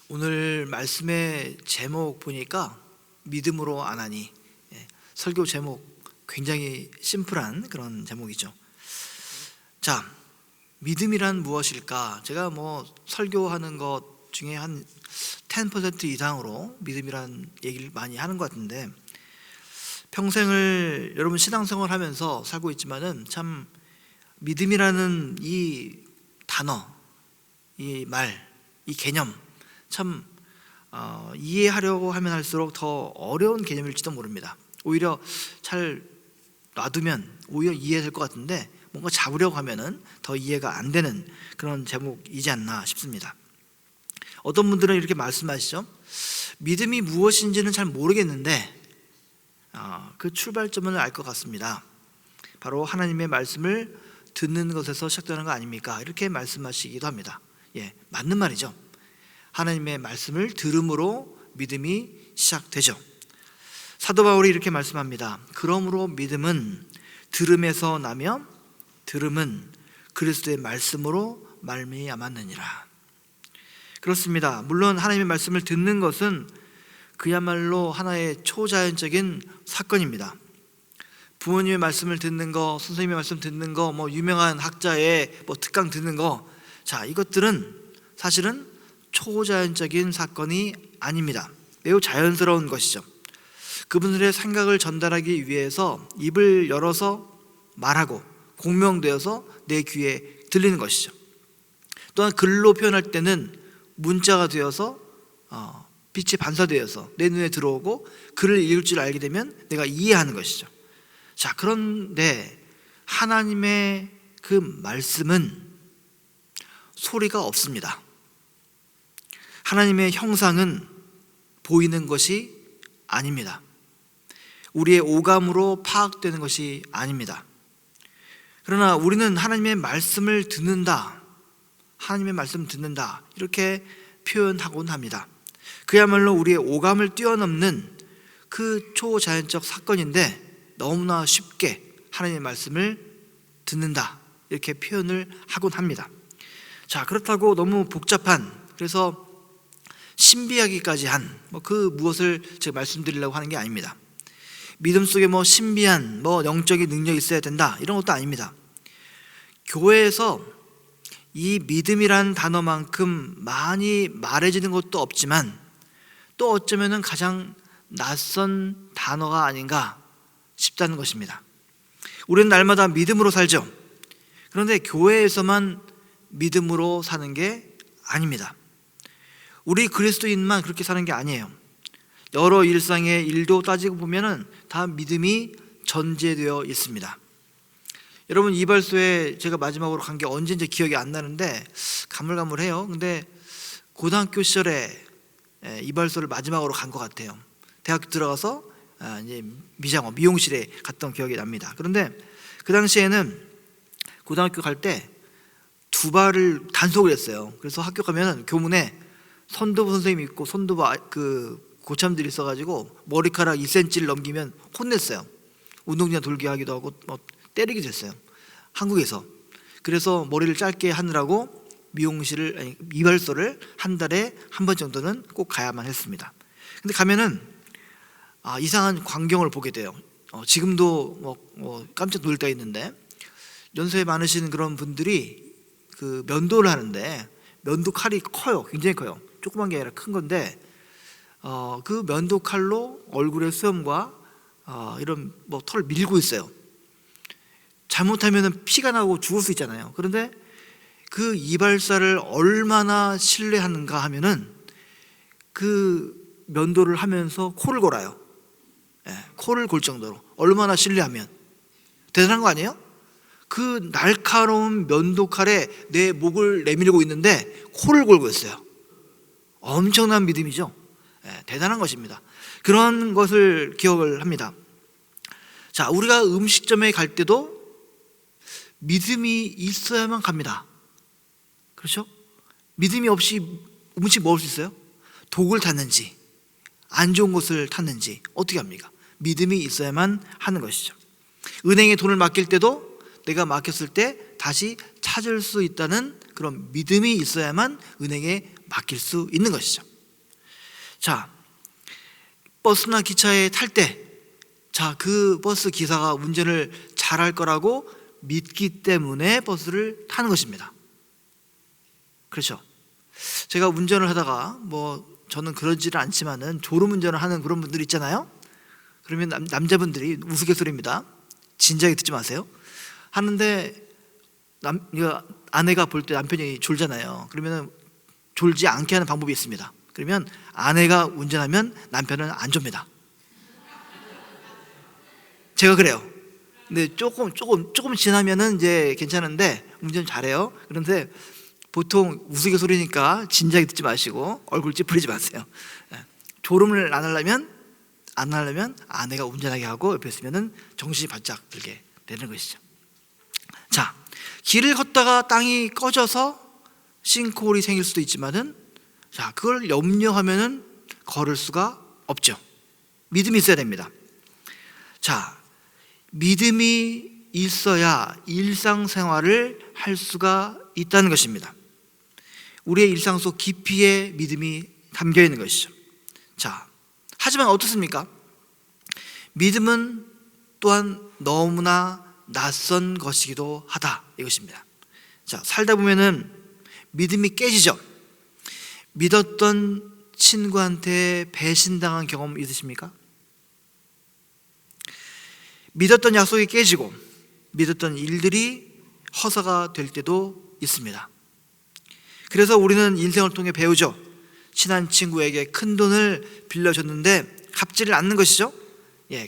오늘 말씀의 제목 보니까 믿음으로 안 하니, 설교 제목 굉장히 심플한 그런 제목이죠. 자, 믿음이란 무엇일까? 제가 설교하는 것 중에 한 10% 이상으로 믿음이란 얘기를 많이 하는 것 같은데, 평생을 여러분 신앙생활 하면서 살고 있지만은 참 믿음이라는 이 단어, 이 말, 이 개념 참 이해하려고 하면 할수록 더 어려운 개념일지도 모릅니다. 오히려 잘 놔두면 오히려 이해될 것 같은데, 뭔가 잡으려고 하면은 더 이해가 안 되는 그런 제목이지 않나 싶습니다. 어떤 분들은 이렇게 말씀하시죠. 믿음이 무엇인지는 잘 모르겠는데 그 출발점을 알 것 같습니다. 바로 하나님의 말씀을 듣는 것에서 시작되는 거 아닙니까? 이렇게 말씀하시기도 합니다. 맞는 말이죠. 하나님의 말씀을 들음으로 믿음이 시작되죠. 사도 바울이 이렇게 말씀합니다. 그러므로 믿음은 들음에서 나며 들음은 그리스도의 말씀으로 말미암았느니라. 그렇습니다. 물론 하나님의 말씀을 듣는 것은 그야말로 하나의 초자연적인 사건입니다. 부모님의 말씀을 듣는 거, 선생님의 말씀 듣는 거, 유명한 학자의 특강 듣는 거, 이것들은 사실은 초자연적인 사건이 아닙니다. 매우 자연스러운 것이죠. 그분들의 생각을 전달하기 위해서 입을 열어서 말하고 공명되어서 내 귀에 들리는 것이죠. 또한 글로 표현할 때는 문자가 되어서 빛이 반사되어서 내 눈에 들어오고 글을 읽을 줄 알게 되면 내가 이해하는 것이죠. 그런데 하나님의 그 말씀은 소리가 없습니다. 하나님의 형상은 보이는 것이 아닙니다. 우리의 오감으로 파악되는 것이 아닙니다. 그러나 우리는 하나님의 말씀을 듣는다, 하나님의 말씀을 듣는다 이렇게 표현하곤 합니다. 그야말로 우리의 오감을 뛰어넘는 그 초자연적 사건인데 너무나 쉽게 하나님의 말씀을 듣는다 이렇게 표현을 하곤 합니다. 그렇다고 너무 복잡한, 그래서 신비하기까지 한 그 무엇을 제가 말씀드리려고 하는 게 아닙니다. 믿음 속에 신비한 영적인 능력이 있어야 된다 이런 것도 아닙니다. 교회에서 이 믿음이란 단어만큼 많이 말해지는 것도 없지만 또 어쩌면 가장 낯선 단어가 아닌가 싶다는 것입니다. 우리는 날마다 믿음으로 살죠. 그런데 교회에서만 믿음으로 사는 게 아닙니다. 우리 그리스도인만 그렇게 사는 게 아니에요. 여러 일상의 일도 따지고 보면은 다 믿음이 전제되어 있습니다. 여러분, 이발소에 제가 마지막으로 간 게 언제인지 기억이 안 나는데 가물가물해요. 근데 고등학교 시절에 이발소를 마지막으로 간 것 같아요. 대학교 들어가서 이제 미용실에 갔던 기억이 납니다. 그런데 그 당시에는 고등학교 갈 때 두 발을 단속을 했어요. 그래서 학교 가면 교문에 선도부 선생님이 있고 선도부 고참들이 있어가지고 머리카락 2cm를 넘기면 혼냈어요. 운동장 돌게 하기도 하고 때리기도 했어요, 한국에서. 그래서 머리를 짧게 하느라고 이발소를 한 달에 한 번 정도는 꼭 가야만 했습니다. 근데 가면은 이상한 광경을 보게 돼요. 지금도 깜짝 놀랄 때가 있는데, 연세 많으신 그런 분들이 그 면도를 하는데 면도 칼이 커요. 굉장히 커요. 조그만 게 아니라 큰 건데 그 면도 칼로 얼굴의 수염과 이런 털을 밀고 있어요. 잘못하면 피가 나고 죽을 수 있잖아요. 그런데 그 이발사를 얼마나 신뢰하는가 하면은 그 면도를 하면서 코를 골아요. 코를 골 정도로 얼마나 신뢰하면. 대단한 거 아니에요? 그 날카로운 면도칼에 내 목을 내밀고 있는데 코를 골고 있어요. 엄청난 믿음이죠. 대단한 것입니다. 그런 것을 기억을 합니다. 우리가 음식점에 갈 때도 믿음이 있어야만 갑니다. 그렇죠? 믿음이 없이 음식 먹을 수 있어요? 독을 탔는지 안 좋은 것을 탔는지 어떻게 합니까? 믿음이 있어야만 하는 것이죠. 은행에 돈을 맡길 때도 내가 맡겼을 때 다시 찾을 수 있다는 그런 믿음이 있어야만 은행에 맡길 수 있는 것이죠. 자, 버스나 기차에 탈 때, 그 버스 기사가 운전을 잘할 거라고 믿기 때문에 버스를 타는 것입니다. 그렇죠? 제가 운전을 하다가 저는 그러지는 않지만은 졸음 운전을 하는 그런 분들 있잖아요. 그러면 남자분들이 우스갯소리입니다. 진지하게 듣지 마세요. 하는데 아내가 볼 때 남편이 졸잖아요. 그러면 졸지 않게 하는 방법이 있습니다. 그러면 아내가 운전하면 남편은 안 좁니다. 제가 그래요. 근데 조금 지나면은 이제 괜찮은데 운전 잘해요. 그런데 보통 우스갯소리니까 진지하게 듣지 마시고 얼굴 찌푸리지 마세요. 졸음을 안 하려면 아내가 운전하게 하고 옆에 있으면은 정신이 바짝 들게 되는 것이죠. 자, 길을 걷다가 땅이 꺼져서 싱크홀이 생길 수도 있지만은 그걸 염려하면은 걸을 수가 없죠. 믿음이 있어야 됩니다. 자, 믿음이 있어야 일상생활을 할 수가 있다는 것입니다. 우리의 일상 속 깊이에 믿음이 담겨 있는 것이죠. 자, 하지만 어떻습니까? 믿음은 또한 너무나 낯선 것이기도 하다, 이것입니다. 자, 살다 보면은 믿음이 깨지죠. 믿었던 친구한테 배신당한 경험 있으십니까? 믿었던 약속이 깨지고 믿었던 일들이 허사가 될 때도 있습니다. 그래서 우리는 인생을 통해 배우죠. 친한 친구에게 큰 돈을 빌려줬는데 갚지를 않는 것이죠.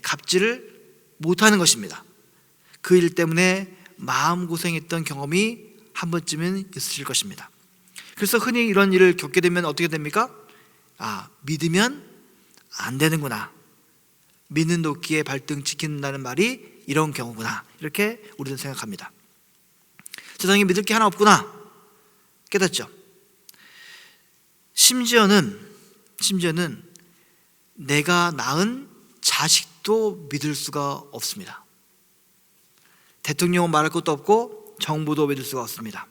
갚지를 못하는 것입니다. 그 일 때문에 마음고생했던 경험이 한 번쯤은 있으실 것입니다. 그래서 흔히 이런 일을 겪게 되면 어떻게 됩니까? 믿으면 안 되는구나, 믿는 도끼에 발등 찍힌다는 말이 이런 경우구나, 이렇게 우리는 생각합니다. 세상에 믿을 게 하나 없구나 깨닫죠. 심지어는 내가 낳은 자식도 믿을 수가 없습니다. 대통령은 말할 것도 없고 정부도 믿을 수가 없습니다.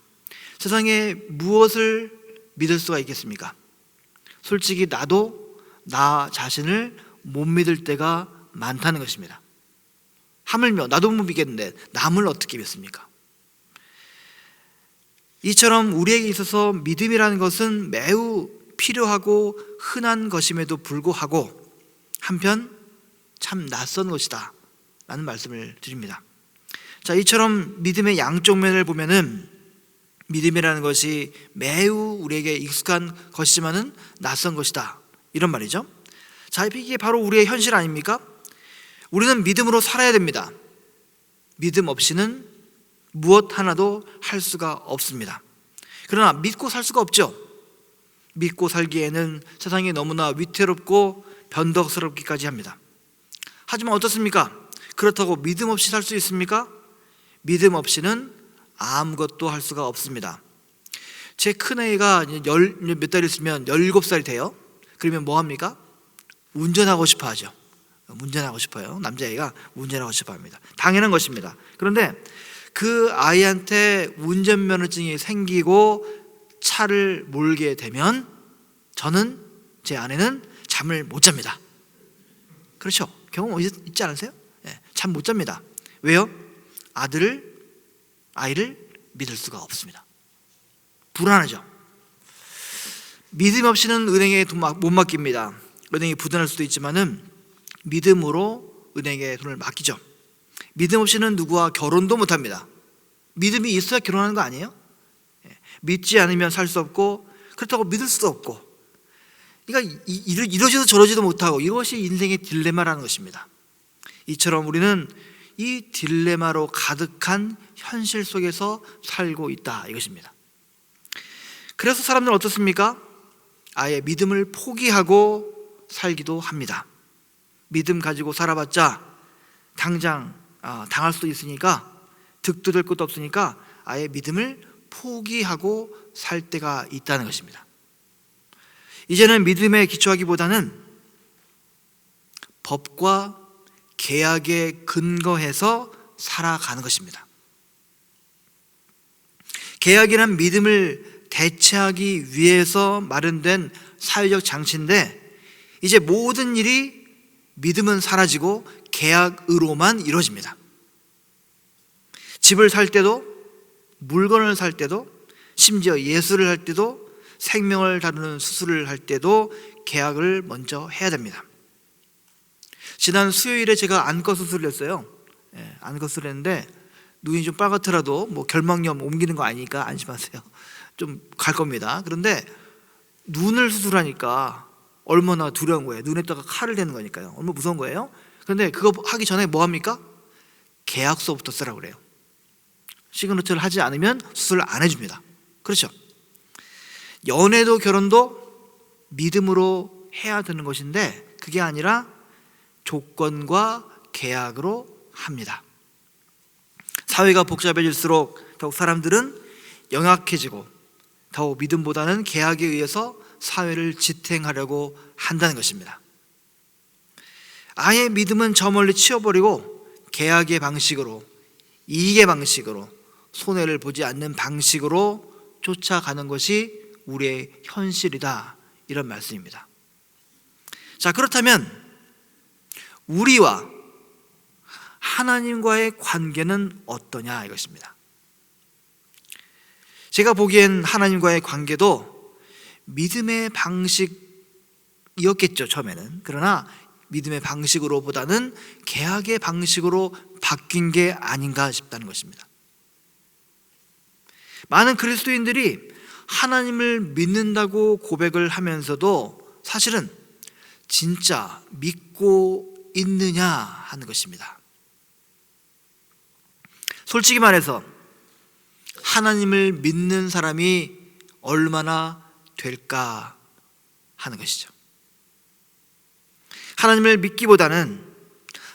세상에 무엇을 믿을 수가 있겠습니까? 솔직히 나도 나 자신을 못 믿을 때가 많다는 것입니다. 하물며 나도 못 믿겠는데 남을 어떻게 믿습니까? 이처럼 우리에게 있어서 믿음이라는 것은 매우 필요하고 흔한 것임에도 불구하고 한편 참 낯선 것이다 라는 말씀을 드립니다. 자, 이처럼 믿음의 양쪽 면을 보면은 믿음이라는 것이 매우 우리에게 익숙한 것이지만은 낯선 것이다, 이런 말이죠. 자, 이게 바로 우리의 현실 아닙니까? 우리는 믿음으로 살아야 됩니다. 믿음 없이는 무엇 하나도 할 수가 없습니다. 그러나 믿고 살 수가 없죠. 믿고 살기에는 세상이 너무나 위태롭고 변덕스럽기까지 합니다. 하지만 어떻습니까? 그렇다고 믿음 없이 살 수 있습니까? 믿음 없이는 아무것도 할 수가 없습니다. 제 큰애가 몇 달 있으면 17살이 돼요. 그러면 뭐 합니까? 운전하고 싶어 하죠. 운전하고 싶어요. 남자애가 운전하고 싶어 합니다. 당연한 것입니다. 그런데 그 아이한테 운전면허증이 생기고 차를 몰게 되면 제 아내는 잠을 못 잡니다. 그렇죠? 경험 있지 않으세요? 잠 못 잡니다. 왜요? 아이를 믿을 수가 없습니다. 불안하죠. 믿음 없이는 은행에 돈 못 맡깁니다. 은행이 부도날 수도 있지만은 믿음으로 은행에 돈을 맡기죠. 믿음 없이는 누구와 결혼도 못합니다. 믿음이 있어야 결혼하는 거 아니에요? 믿지 않으면 살 수 없고 그렇다고 믿을 수도 없고, 그러니까 이러지도 저러지도 못하고, 이것이 인생의 딜레마라는 것입니다. 이처럼 우리는 이 딜레마로 가득한 현실 속에서 살고 있다, 이것입니다. 그래서 사람들은 어떻습니까? 아예 믿음을 포기하고 살기도 합니다. 믿음 가지고 살아봤자 당장 당할 수도 있으니까, 득도 될 것도 없으니까 아예 믿음을 포기하고 살 때가 있다는 것입니다. 이제는 믿음에 기초하기보다는 법과 계약에 근거해서 살아가는 것입니다. 계약이란 믿음을 대체하기 위해서 마련된 사회적 장치인데, 이제 모든 일이 믿음은 사라지고 계약으로만 이루어집니다. 집을 살 때도, 물건을 살 때도, 심지어 예술을 할 때도, 생명을 다루는 수술을 할 때도 계약을 먼저 해야 됩니다. 지난 수요일에 제가 안과 수술을 했어요. 안과 수술을 했는데 눈이 좀 빨갛더라도 결막염 옮기는 거 아니니까 안심하세요. 좀 갈 겁니다. 그런데 눈을 수술하니까 얼마나 두려운 거예요. 눈에다가 칼을 대는 거니까요. 얼마나 무서운 거예요. 그런데 그거 하기 전에 뭐 합니까? 계약서부터 쓰라고 그래요. 시그너처를 하지 않으면 수술을 안 해줍니다. 그렇죠? 연애도 결혼도 믿음으로 해야 되는 것인데 그게 아니라 조건과 계약으로 합니다. 사회가 복잡해질수록 더욱 사람들은 영악해지고 더욱 믿음보다는 계약에 의해서 사회를 지탱하려고 한다는 것입니다. 아예 믿음은 저 멀리 치워버리고 계약의 방식으로, 이익의 방식으로, 손해를 보지 않는 방식으로 쫓아가는 것이 우리의 현실이다, 이런 말씀입니다. 자, 그렇다면 우리와 하나님과의 관계는 어떠냐, 이것입니다. 제가 보기엔 하나님과의 관계도 믿음의 방식이었겠죠, 처음에는. 그러나 믿음의 방식으로보다는 계약의 방식으로 바뀐 게 아닌가 싶다는 것입니다. 많은 그리스도인들이 하나님을 믿는다고 고백을 하면서도 사실은 진짜 믿고 있느냐 하는 것입니다. 솔직히 말해서 하나님을 믿는 사람이 얼마나 될까 하는 것이죠. 하나님을 믿기보다는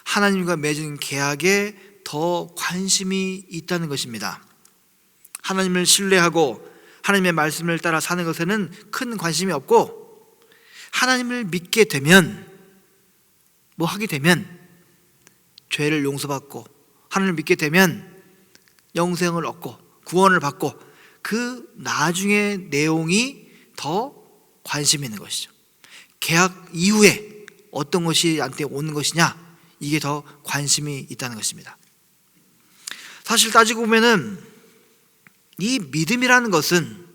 하나님과 맺은 계약에 더 관심이 있다는 것입니다. 하나님을 신뢰하고 하나님의 말씀을 따라 사는 것에는 큰 관심이 없고, 하나님을 믿게 되면, 뭐 하게 되면 죄를 용서받고, 하나님을 믿게 되면 영생을 얻고 구원을 받고, 그 나중의 내용이 더 관심이 있는 것이죠. 계약 이후에 어떤 것이 나한테 오는 것이냐, 이게 더 관심이 있다는 것입니다. 사실 따지고 보면은 이 믿음이라는 것은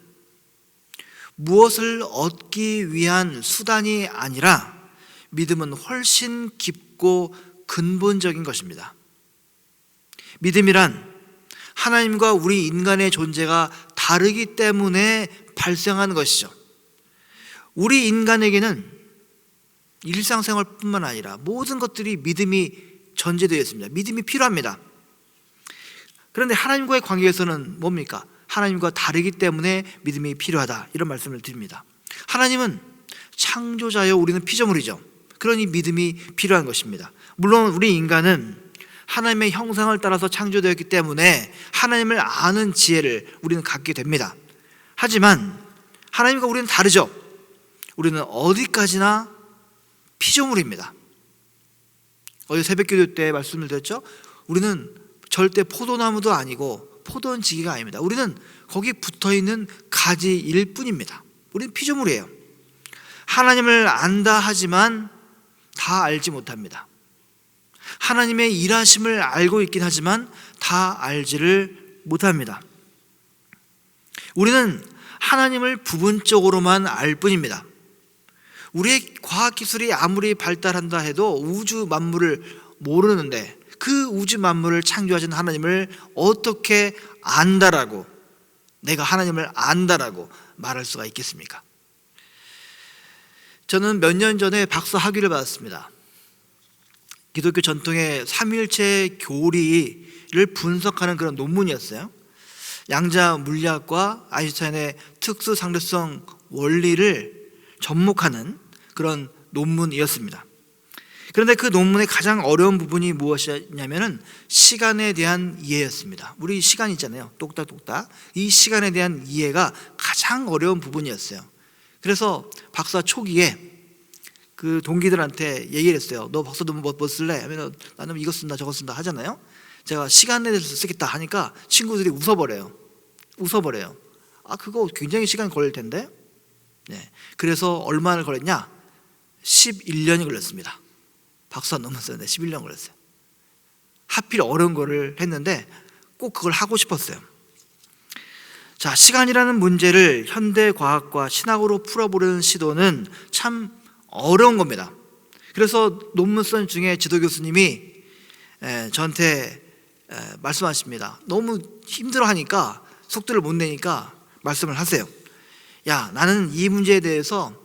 무엇을 얻기 위한 수단이 아니라 믿음은 훨씬 깊고 근본적인 것입니다. 믿음이란 하나님과 우리 인간의 존재가 다르기 때문에 발생하는 것이죠. 우리 인간에게는 일상생활뿐만 아니라 모든 것들이 믿음이 전제되어 있습니다. 믿음이 필요합니다. 그런데 하나님과의 관계에서는 뭡니까? 하나님과 다르기 때문에 믿음이 필요하다, 이런 말씀을 드립니다. 하나님은 창조자요, 우리는 피조물이죠. 그러니 믿음이 필요한 것입니다. 물론 우리 인간은 하나님의 형상을 따라서 창조되었기 때문에 하나님을 아는 지혜를 우리는 갖게 됩니다. 하지만 하나님과 우리는 다르죠. 우리는 어디까지나 피조물입니다. 어제 새벽기도 때 말씀을 드렸죠. 우리는 절대 포도나무도 아니고 포도원지기가 아닙니다. 우리는 거기 붙어있는 가지일 뿐입니다. 우리는 피조물이에요. 하나님을 안다 하지만 다 알지 못합니다. 하나님의 일하심을 알고 있긴 하지만 다 알지를 못합니다. 우리는 하나님을 부분적으로만 알 뿐입니다. 우리의 과학기술이 아무리 발달한다 해도 우주 만물을 모르는데 그 우주 만물을 창조하신 하나님을 어떻게 안다라고, 내가 하나님을 안다라고 말할 수가 있겠습니까? 저는 몇 년 전에 박사 학위를 받았습니다. 기독교 전통의 삼일체 교리를 분석하는 그런 논문이었어요. 양자 물리학과 아인슈타인의 특수 상대성 원리를 접목하는 그런 논문이었습니다. 그런데 그 논문의 가장 어려운 부분이 무엇이냐면은 시간에 대한 이해였습니다. 우리 시간 있잖아요. 똑딱똑딱. 이 시간에 대한 이해가 가장 어려운 부분이었어요. 그래서 박사 초기에 그 동기들한테 얘기를 했어요. 너 박사도 뭐 쓸래? 하면 나는 이거 쓴다 저거 쓴다 하잖아요. 제가 시간에 대해서 쓰겠다 하니까 친구들이 웃어버려요. 그거 굉장히 시간 걸릴 텐데. 네. 그래서 얼마나 걸렸냐? 11년이 걸렸습니다. 박사 논문 쓰는데 11년 걸렸어요. 하필 어려운 거를 했는데 꼭 그걸 하고 싶었어요. 자, 시간이라는 문제를 현대 과학과 신학으로 풀어보려는 시도는 참 어려운 겁니다. 그래서 논문 쓴 중에 지도 교수님이 저한테 말씀하십니다. 너무 힘들어하니까 속도를 못 내니까 말씀을 하세요. 야, 나는 이 문제에 대해서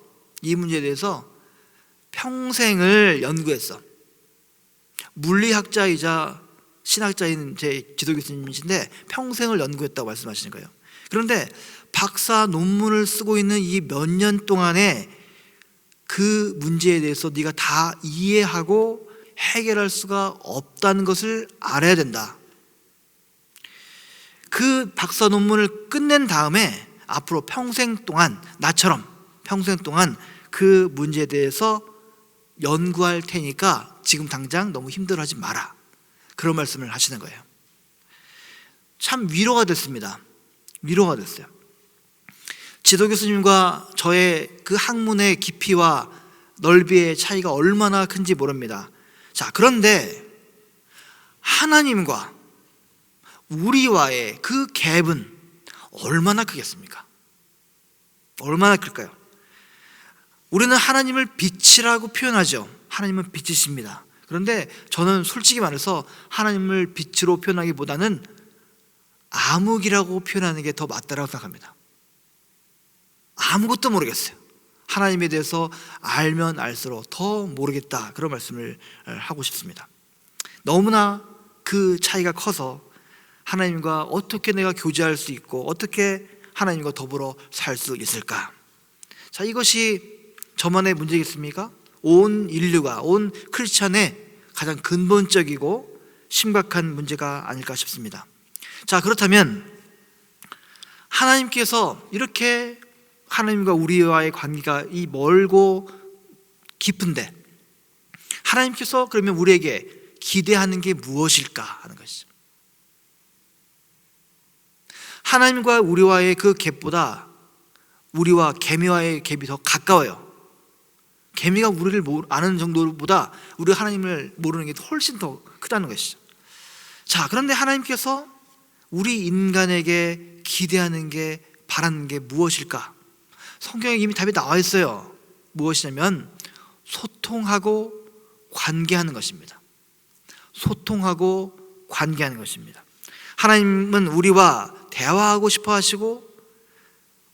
평생을 연구했어. 물리학자이자 신학자인 제 지도 교수님이신데 평생을 연구했다고 말씀하시는 거예요. 그런데 박사 논문을 쓰고 있는 이 몇 년 동안에 그 문제에 대해서 네가 다 이해하고 해결할 수가 없다는 것을 알아야 된다. 그 박사 논문을 끝낸 다음에 앞으로 평생 동안, 나처럼 평생 동안 그 문제에 대해서 연구할 테니까 지금 당장 너무 힘들어하지 마라. 그런 말씀을 하시는 거예요. 참 위로가 됐습니다. 위로가 됐어요. 지도 교수님과 저의 그 학문의 깊이와 넓이의 차이가 얼마나 큰지 모릅니다. 자, 그런데 하나님과 우리와의 그 갭은 얼마나 크겠습니까? 얼마나 클까요? 우리는 하나님을 빛이라고 표현하죠. 하나님은 빛이십니다. 그런데 저는 솔직히 말해서 하나님을 빛으로 표현하기보다는 암흑이라고 표현하는 게 더 맞다라고 생각합니다. 아무것도 모르겠어요. 하나님에 대해서 알면 알수록 더 모르겠다, 그런 말씀을 하고 싶습니다. 너무나 그 차이가 커서 하나님과 어떻게 내가 교제할 수 있고 어떻게 하나님과 더불어 살 수 있을까? 자, 이것이 저만의 문제겠습니까? 온 인류가, 온 크리스찬의 가장 근본적이고 심각한 문제가 아닐까 싶습니다. 자, 그렇다면 하나님께서 이렇게 하나님과 우리와의 관계가 이 멀고 깊은데 하나님께서 그러면 우리에게 기대하는 게 무엇일까 하는 것이죠. 하나님과 우리와의 그 갭보다 우리와 개미와의 갭이 더 가까워요. 개미가 우리를 아는 정도보다 우리가 하나님을 모르는 게 훨씬 더 크다는 것이죠. 자, 그런데 하나님께서 우리 인간에게 기대하는 게, 바라는 게 무엇일까? 성경에 이미 답이 나와 있어요. 무엇이냐면 소통하고 관계하는 것입니다. 소통하고 관계하는 것입니다. 하나님은 우리와 대화하고 싶어 하시고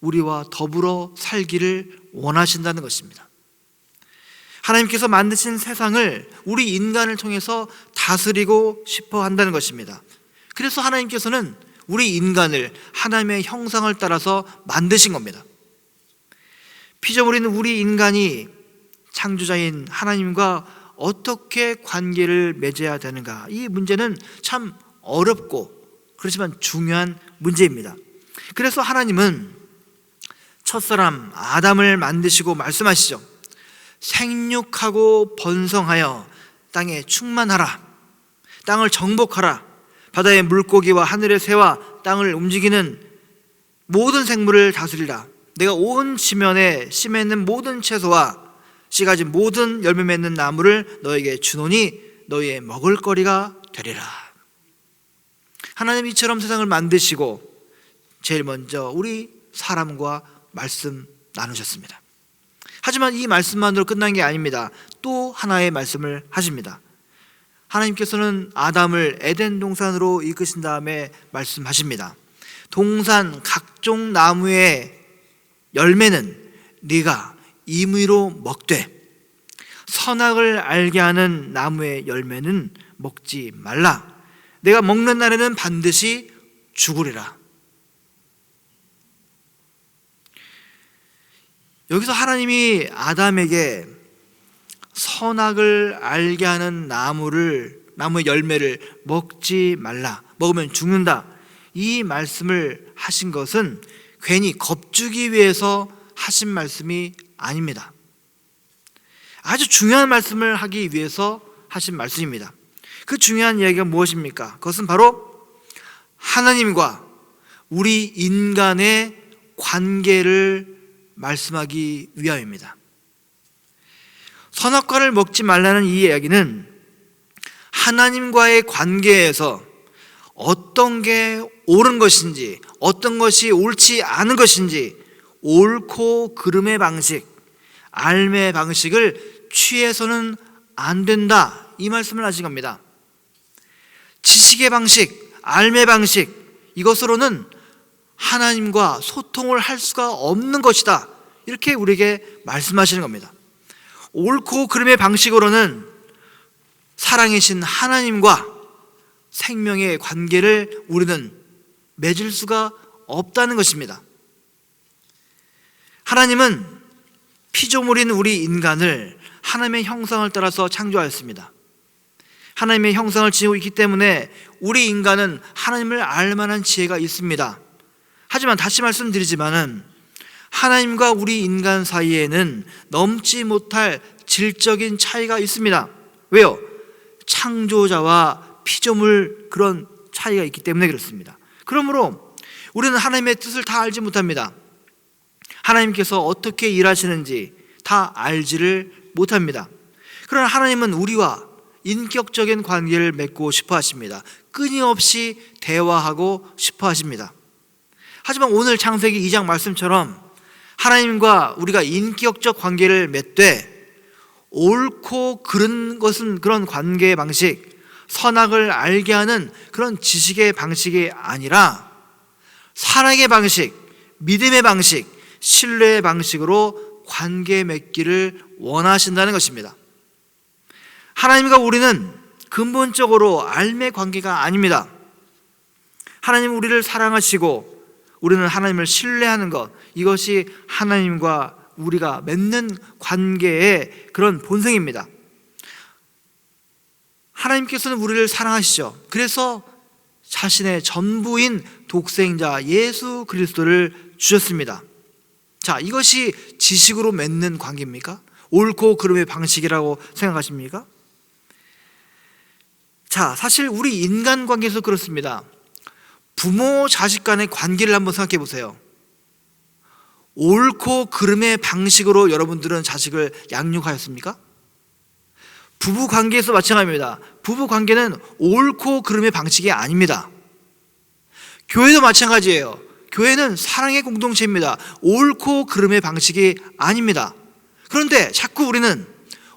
우리와 더불어 살기를 원하신다는 것입니다. 하나님께서 만드신 세상을 우리 인간을 통해서 다스리고 싶어 한다는 것입니다. 그래서 하나님께서는 우리 인간을 하나님의 형상을 따라서 만드신 겁니다. 피조물인 우리 인간이 창조자인 하나님과 어떻게 관계를 맺어야 되는가, 이 문제는 참 어렵고 그렇지만 중요한 문제입니다. 그래서 하나님은 첫사람 아담을 만드시고 말씀하시죠. 생육하고 번성하여 땅에 충만하라. 땅을 정복하라. 바다의 물고기와 하늘의 새와 땅을 움직이는 모든 생물을 다스리라. 내가 온 지면에 씨 맺는 모든 채소와 씨 가진 모든 열매 맺는 나무를 너에게 주노니 너희의 먹을거리가 되리라. 하나님이 이처럼 세상을 만드시고 제일 먼저 우리 사람과 말씀 나누셨습니다. 하지만 이 말씀만으로 끝난 게 아닙니다. 또 하나의 말씀을 하십니다. 하나님께서는 아담을 에덴 동산으로 이끄신 다음에 말씀하십니다. 동산 각종 나무의 열매는 네가 임의로 먹되 선악을 알게 하는 나무의 열매는 먹지 말라. 내가 먹는 날에는 반드시 죽으리라. 여기서 하나님이 아담에게 선악을 알게 하는 나무의 열매를 먹지 말라, 먹으면 죽는다, 이 말씀을 하신 것은 괜히 겁주기 위해서 하신 말씀이 아닙니다. 아주 중요한 말씀을 하기 위해서 하신 말씀입니다. 그 중요한 이야기가 무엇입니까? 그것은 바로 하나님과 우리 인간의 관계를 말씀하기 위함입니다. 선악과를 먹지 말라는 이 이야기는 하나님과의 관계에서 어떤 게 옳은 것인지, 어떤 것이 옳지 않은 것인지 옳고 그름의 방식, 알매 방식을 취해서는 안 된다, 이 말씀을 하신 겁니다. 지식의 방식, 알매 방식, 이것으로는 하나님과 소통을 할 수가 없는 것이다, 이렇게 우리에게 말씀하시는 겁니다. 옳고 그름의 방식으로는 사랑이신 하나님과 생명의 관계를 우리는 맺을 수가 없다는 것입니다. 하나님은 피조물인 우리 인간을 하나님의 형상을 따라서 창조하였습니다. 하나님의 형상을 지니고 있기 때문에 우리 인간은 하나님을 알 만한 지혜가 있습니다. 하지만 다시 말씀드리지만은 하나님과 우리 인간 사이에는 넘지 못할 질적인 차이가 있습니다. 왜요? 창조자와 피조물, 그런 차이가 있기 때문에 그렇습니다. 그러므로 우리는 하나님의 뜻을 다 알지 못합니다. 하나님께서 어떻게 일하시는지 다 알지를 못합니다. 그러나 하나님은 우리와 인격적인 관계를 맺고 싶어 하십니다. 끊임없이 대화하고 싶어 하십니다. 하지만 오늘 창세기 2장 말씀처럼 하나님과 우리가 인격적 관계를 맺되 옳고 그른 것은 그런 관계의 방식, 선악을 알게 하는 그런 지식의 방식이 아니라 사랑의 방식, 믿음의 방식, 신뢰의 방식으로 관계 맺기를 원하신다는 것입니다. 하나님과 우리는 근본적으로 알매 관계가 아닙니다. 하나님은 우리를 사랑하시고 우리는 하나님을 신뢰하는 것, 이것이 하나님과 우리가 맺는 관계의 그런 본성입니다. 하나님께서는 우리를 사랑하시죠. 그래서 자신의 전부인 독생자 예수 그리스도를 주셨습니다. 자, 이것이 지식으로 맺는 관계입니까? 옳고 그름의 방식이라고 생각하십니까? 자, 사실 우리 인간관계에서 그렇습니다. 부모 자식 간의 관계를 한번 생각해 보세요. 옳고 그름의 방식으로 여러분들은 자식을 양육하였습니까? 부부관계에서 마찬가지입니다. 부부관계는 옳고 그름의 방식이 아닙니다. 교회도 마찬가지예요. 교회는 사랑의 공동체입니다. 옳고 그름의 방식이 아닙니다. 그런데 자꾸 우리는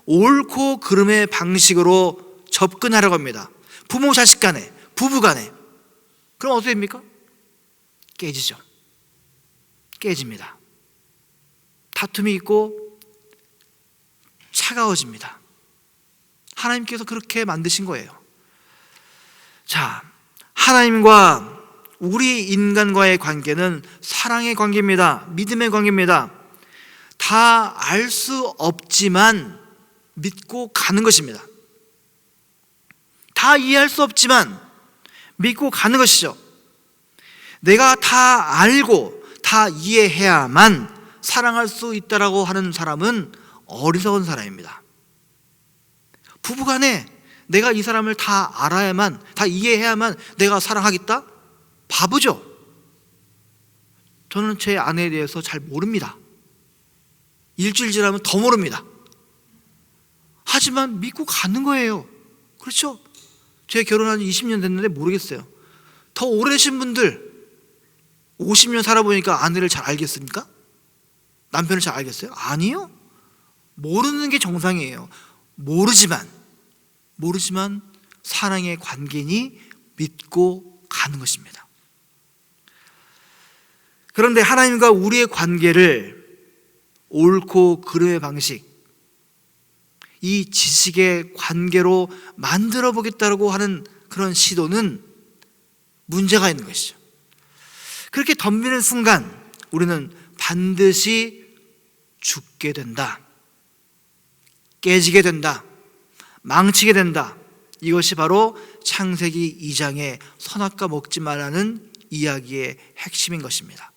옳고 그름의 방식으로 접근하려고 합니다. 부모 자식 간에, 부부 간에. 그럼 어떻게 됩니까? 깨지죠. 깨집니다. 다툼이 있고 차가워집니다. 하나님께서 그렇게 만드신 거예요. 자, 하나님과 우리 인간과의 관계는 사랑의 관계입니다. 믿음의 관계입니다. 다 알 수 없지만 믿고 가는 것입니다. 다 이해할 수 없지만 믿고 가는 것이죠. 내가 다 알고 다 이해해야만 사랑할 수 있다라고 하는 사람은 어리석은 사람입니다. 부부간에 내가 이 사람을 다 알아야만, 다 이해해야만 내가 사랑하겠다? 바보죠. 저는 제 아내에 대해서 잘 모릅니다. 일주일 지나면 더 모릅니다. 하지만 믿고 가는 거예요. 그렇죠? 제가 결혼한 지 20년 됐는데 모르겠어요. 더 오래되신 분들 50년 살아보니까 아내를 잘 알겠습니까? 남편을 잘 알겠어요? 아니요. 모르는 게 정상이에요. 모르지만 사랑의 관계니 믿고 가는 것입니다. 그런데 하나님과 우리의 관계를 옳고 그름의 방식, 이 지식의 관계로 만들어 보겠다고 하는 그런 시도는 문제가 있는 것이죠. 그렇게 덤비는 순간 우리는 반드시 죽게 된다, 깨지게 된다, 망치게 된다. 이것이 바로 창세기 2장의 선악과 먹지 말라는 이야기의 핵심인 것입니다.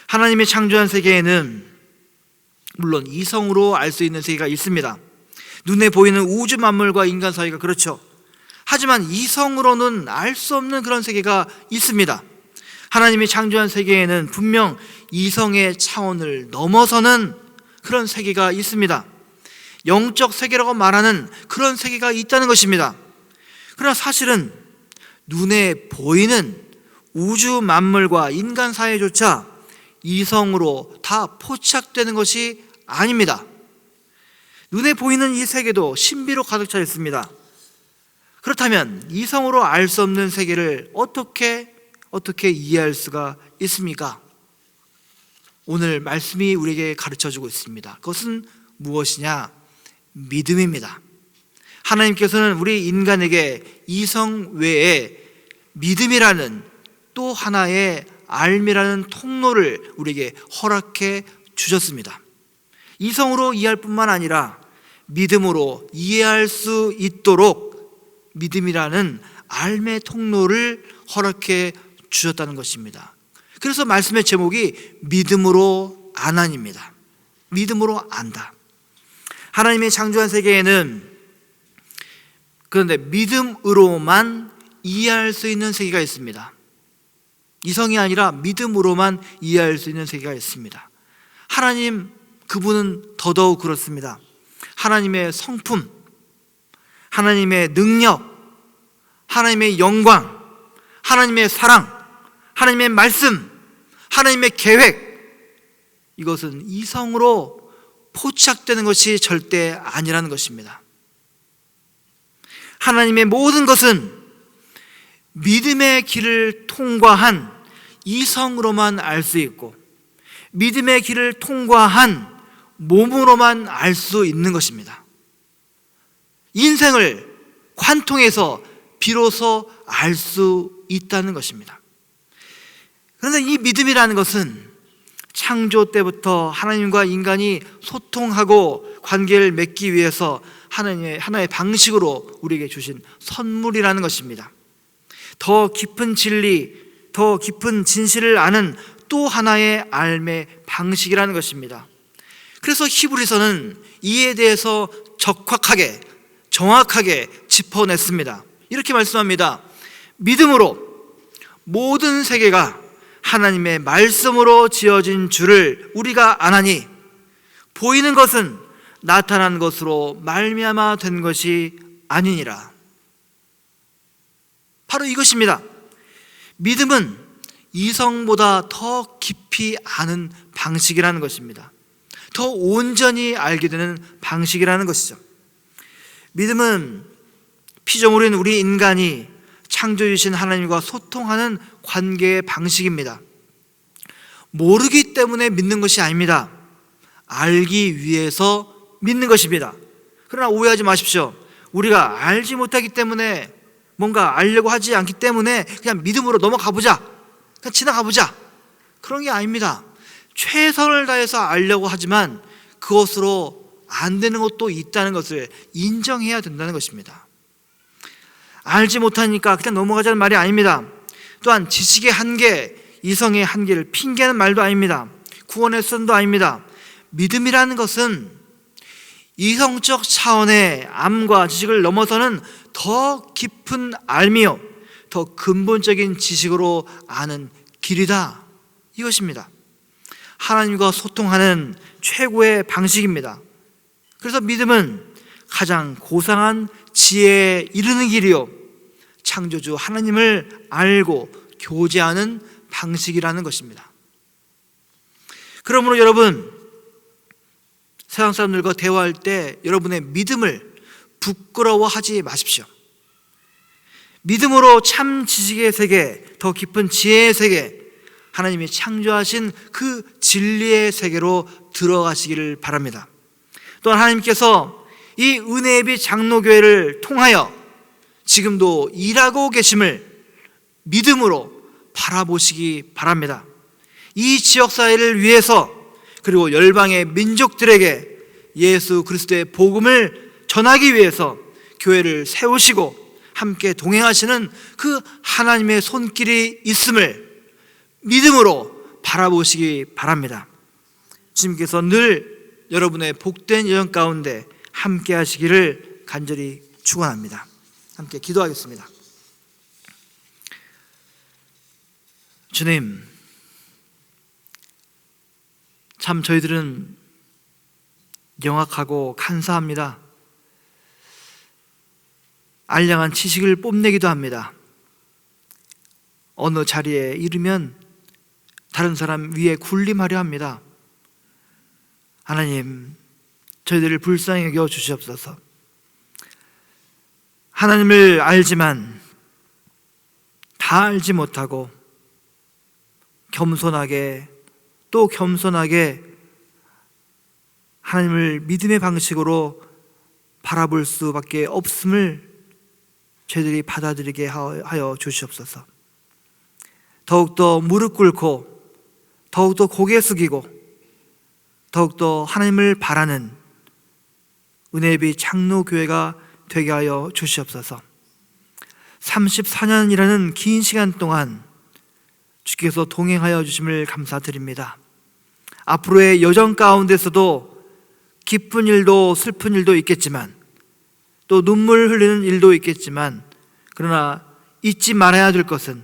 하나님이 창조한 세계에는 물론 이성으로 알 수 있는 세계가 있습니다. 눈에 보이는 우주 만물과 인간 사이가 그렇죠. 하지만 이성으로는 알 수 없는 그런 세계가 있습니다. 하나님이 창조한 세계에는 분명 이성의 차원을 넘어서는 그런 세계가 있습니다. 영적 세계라고 말하는 그런 세계가 있다는 것입니다. 그러나 사실은 눈에 보이는 우주 만물과 인간 사회조차 이성으로 다 포착되는 것이 아닙니다. 눈에 보이는 이 세계도 신비로 가득 차 있습니다. 그렇다면 이성으로 알 수 없는 세계를 어떻게 이해할 수가 있습니까? 오늘 말씀이 우리에게 가르쳐주고 있습니다. 그것은 무엇이냐? 믿음입니다. 하나님께서는 우리 인간에게 이성 외에 믿음이라는 또 하나의 알미라는 통로를 우리에게 허락해 주셨습니다. 이성으로 이해할 뿐만 아니라 믿음으로 이해할 수 있도록 믿음이라는 알매 통로를 허락해 주셨다는 것입니다. 그래서 말씀의 제목이 믿음으로 아난입니다. 믿음으로 안다. 하나님의 창조한 세계에는 그런데 믿음으로만 이해할 수 있는 세계가 있습니다. 이성이 아니라 믿음으로만 이해할 수 있는 세계가 있습니다. 하나님, 그분은 더더욱 그렇습니다. 하나님의 성품, 하나님의 능력, 하나님의 영광, 하나님의 사랑, 하나님의 말씀, 하나님의 계획, 이것은 이성으로 포착되는 것이 절대 아니라는 것입니다. 하나님의 모든 것은 믿음의 길을 통과한 이성으로만 알 수 있고 믿음의 길을 통과한 몸으로만 알 수 있는 것입니다. 인생을 관통해서 비로소 알 수 있다는 것입니다. 그런데 이 믿음이라는 것은 창조 때부터 하나님과 인간이 소통하고 관계를 맺기 위해서 하나의 방식으로 우리에게 주신 선물이라는 것입니다. 더 깊은 진리, 더 깊은 진실을 아는 또 하나의 알매 방식이라는 것입니다. 그래서 히브리서는 이에 대해서 적확하게, 정확하게 짚어냈습니다. 이렇게 말씀합니다. 믿음으로 모든 세계가 하나님의 말씀으로 지어진 줄을 우리가 아나니 보이는 것은 나타난 것으로 말미암아 된 것이 아니니라. 바로 이것입니다. 믿음은 이성보다 더 깊이 아는 방식이라는 것입니다. 더 온전히 알게 되는 방식이라는 것이죠. 믿음은 피조물인 우리 인간이 창조주신 하나님과 소통하는 관계의 방식입니다. 모르기 때문에 믿는 것이 아닙니다. 알기 위해서 믿는 것입니다. 그러나 오해하지 마십시오. 우리가 알지 못하기 때문에, 뭔가 알려고 하지 않기 때문에 그냥 믿음으로 넘어가 보자, 그냥 지나가 보자, 그런 게 아닙니다. 최선을 다해서 알려고 하지만 그것으로 안 되는 것도 있다는 것을 인정해야 된다는 것입니다. 알지 못하니까 그냥 넘어가자는 말이 아닙니다. 또한 지식의 한계, 이성의 한계를 핑계하는 말도 아닙니다. 구원의 선도 아닙니다. 믿음이라는 것은 이성적 차원의 암과 지식을 넘어서는 더 깊은 알미요, 더 근본적인 지식으로 아는 길이다, 이것입니다. 하나님과 소통하는 최고의 방식입니다. 그래서 믿음은 가장 고상한 지혜에 이르는 길이요, 창조주 하나님을 알고 교제하는 방식이라는 것입니다. 그러므로 여러분, 세상 사람들과 대화할 때 여러분의 믿음을 부끄러워하지 마십시오. 믿음으로 참 지식의 세계, 더 깊은 지혜의 세계, 하나님이 창조하신 그 진리의 세계로 들어가시기를 바랍니다. 또한 하나님께서 이 은혜의 빛 장로교회를 통하여 지금도 일하고 계심을 믿음으로 바라보시기 바랍니다. 이 지역사회를 위해서, 그리고 열방의 민족들에게 예수 그리스도의 복음을 전하기 위해서 교회를 세우시고 함께 동행하시는 그 하나님의 손길이 있음을 믿음으로 바라보시기 바랍니다. 주님께서 늘 여러분의 복된 여정 가운데 함께 하시기를 간절히 축원합니다. 함께 기도하겠습니다. 주님, 참 저희들은 영악하고 간사합니다. 알량한 지식을 뽐내기도 합니다. 어느 자리에 이르면 다른 사람 위에 군림하려 합니다. 하나님, 저희들을 불쌍히 여겨 주시옵소서. 하나님을 알지만 다 알지 못하고 겸손하게 또 겸손하게 하나님을 믿음의 방식으로 바라볼 수밖에 없음을 저희들이 받아들이게 하여 주시옵소서. 더욱더 무릎 꿇고 더욱더 고개 숙이고 더욱더 하나님을 바라는 은혜비 장로교회가 되게 하여 주시옵소서. 34년이라는 긴 시간 동안 주께서 동행하여 주심을 감사드립니다. 앞으로의 여정 가운데서도 기쁜 일도 슬픈 일도 있겠지만 또 눈물 흘리는 일도 있겠지만 그러나 잊지 말아야 될 것은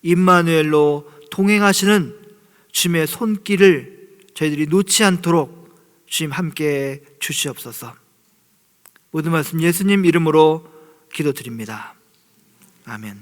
임마누엘로 동행하시는 주님의 손길을 저희들이 놓지 않도록 주님 함께 주시옵소서. 모든 말씀 예수님 이름으로 기도드립니다. 아멘.